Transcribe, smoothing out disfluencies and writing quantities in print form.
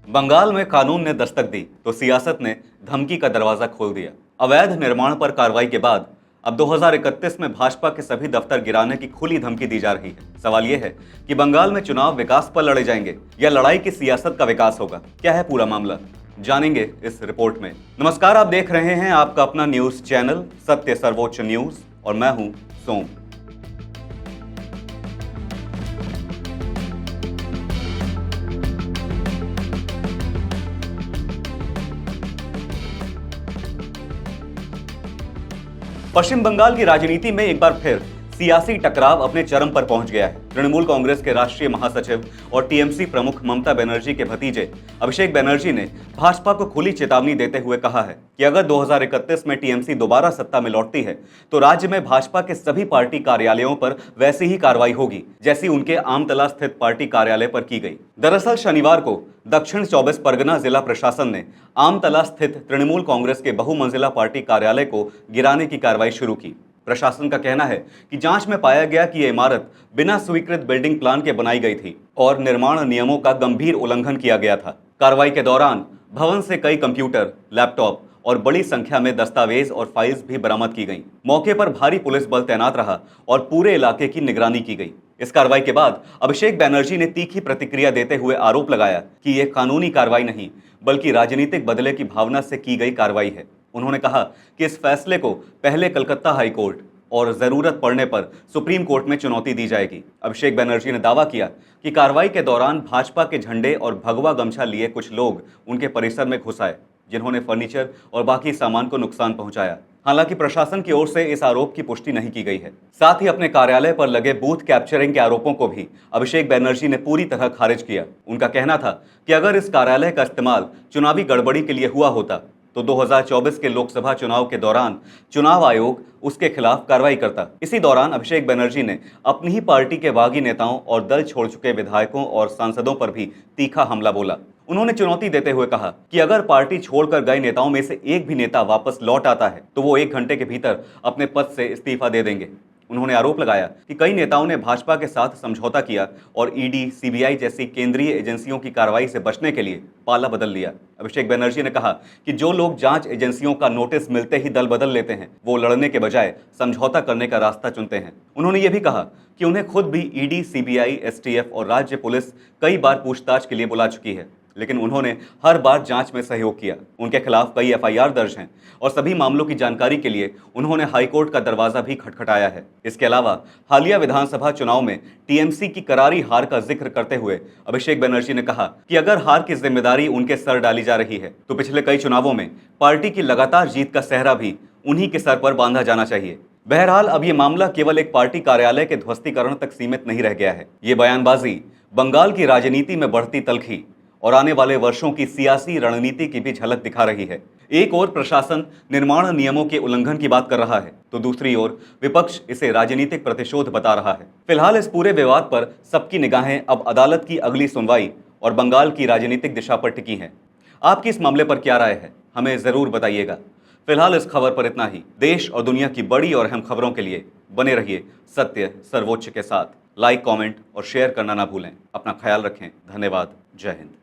बंगाल में कानून ने दस्तक दी तो सियासत ने धमकी का दरवाजा खोल दिया। अवैध निर्माण पर कार्रवाई के बाद अब 2031 में भाजपा के सभी दफ्तर गिराने की खुली धमकी दी जा रही है। सवाल यह है कि बंगाल में चुनाव विकास पर लड़े जाएंगे या लड़ाई की सियासत का विकास होगा। क्या है पूरा मामला, जानेंगे इस रिपोर्ट में। नमस्कार, आप देख रहे हैं आपका अपना न्यूज चैनल सत्य सर्वोच्च न्यूज और मैं हूं सोम। पश्चिम बंगाल की राजनीति में एक बार फिर सियासी टकराव अपने चरम पर पहुंच गया है। तृणमूल कांग्रेस के राष्ट्रीय महासचिव और टीएमसी प्रमुख ममता बनर्जी के भतीजे अभिषेक बनर्जी ने भाजपा को खुली चेतावनी देते हुए कहा है कि अगर 2031 में टीएमसी दोबारा सत्ता में लौटती है तो राज्य में भाजपा के सभी पार्टी कार्यालयों पर वैसी ही कार्रवाई होगी जैसी उनके आमतला स्थित पार्टी कार्यालय पर की गई। दरअसल शनिवार को दक्षिण 24 परगना जिला प्रशासन ने आमतला स्थित तृणमूल कांग्रेस के बहुमंजिला पार्टी कार्यालय को गिराने की कार्रवाई शुरू की। प्रशासन का कहना है कि जांच में पाया गया कि यह इमारत बिना स्वीकृत बिल्डिंग प्लान के बनाई गई थी और निर्माण नियमों का गंभीर उल्लंघन किया गया था। कार्रवाई के दौरान भवन से कई कंप्यूटर, लैपटॉप और बड़ी संख्या में दस्तावेज और फाइल्स भी बरामद की गईं। मौके पर भारी पुलिस बल तैनात रहा और पूरे इलाके की निगरानी की गई। इस कार्रवाई के बाद अभिषेक बनर्जी ने तीखी प्रतिक्रिया देते हुए आरोप लगाया कि यह कानूनी कार्रवाई नहीं बल्कि राजनीतिक बदले की भावना से की गई कार्रवाई है। उन्होंने कहा कि इस फैसले को पहले कलकत्ता हाई कोर्ट और जरूरत पड़ने पर सुप्रीम कोर्ट में चुनौती दी जाएगी। अभिषेक बनर्जी ने दावा किया कि कार्रवाई के दौरान भाजपा के झंडे और भगवा गमछा लिए कुछ लोग उनके परिसर में घुस आए, जिन्होंने फर्नीचर और बाकी सामान को नुकसान पहुंचाया। हालांकि प्रशासन की ओर से इस आरोप की पुष्टि नहीं की गई है। साथ ही अपने कार्यालय पर लगे बूथ कैप्चरिंग के आरोपों को भी अभिषेक बनर्जी ने पूरी तरह खारिज किया। उनका कहना था कि अगर इस कार्यालय का इस्तेमाल चुनावी गड़बड़ी के लिए हुआ होता तो 2024 के लोकसभा चुनाव के दौरान चुनाव आयोग उसके खिलाफ कार्रवाई करता। इसी दौरान अभिषेक बनर्जी ने अपनी ही पार्टी के बागी नेताओं और दल छोड़ चुके विधायकों और सांसदों पर भी तीखा हमला बोला। उन्होंने चुनौती देते हुए कहा कि अगर पार्टी छोड़कर गए नेताओं में से एक भी नेता वापस लौट आता है तो वो 1 घंटे के भीतर अपने पद से इस्तीफा दे देंगे। उन्होंने आरोप लगाया कि कई नेताओं ने भाजपा के साथ समझौता किया और ईडी, सीबीआई जैसी केंद्रीय एजेंसियों की कार्रवाई से बचने के लिए पाला बदल लिया। अभिषेक बनर्जी ने कहा कि जो लोग जांच एजेंसियों का नोटिस मिलते ही दल बदल लेते हैं वो लड़ने के बजाय समझौता करने का रास्ता चुनते हैं। उन्होंने ये भी कहा कि उन्हें खुद भी ईडी, सीबीआई, एसटीएफ और राज्य पुलिस कई बार पूछताछ के लिए बुला चुकी है, लेकिन उन्होंने हर बार जांच में सहयोग किया। उनके खिलाफ कई एफआईआर दर्ज हैं और सभी मामलों की जानकारी के लिए उन्होंने हाईकोर्ट का दरवाजा भी खटखटाया है। इसके अलावा हालिया विधानसभा चुनाव में टीएमसी की करारी हार का जिक्र करते हुए अभिषेक बनर्जी ने कहा कि अगर हार की जिम्मेदारी उनके सर डाली जा रही है तो पिछले कई चुनावों में पार्टी की लगातार जीत का सेहरा भी उन्हीं के सर पर बांधा जाना चाहिए। बहरहाल अब ये मामला केवल एक पार्टी कार्यालय के ध्वस्तीकरण तक सीमित नहीं रह गया है। ये बयानबाजी बंगाल की राजनीति में बढ़ती तल्खी और आने वाले वर्षों की सियासी रणनीति की भी झलक दिखा रही है। एक ओर प्रशासन निर्माण नियमों के उल्लंघन की बात कर रहा है तो दूसरी ओर विपक्ष इसे राजनीतिक प्रतिशोध बता रहा है। फिलहाल इस पूरे विवाद पर सबकी निगाहें अब अदालत की अगली सुनवाई और बंगाल की राजनीतिक दिशा पर टिकी हैं। आपकी इस मामले पर क्या राय है, हमें जरूर बताइएगा। फिलहाल इस खबर पर इतना ही। देश और दुनिया की बड़ी और अहम खबरों के लिए बने रहिए सत्य सर्वोच्च के साथ। लाइक, कमेंट और शेयर करना ना भूलें। अपना ख्याल रखें। धन्यवाद। जय हिंद।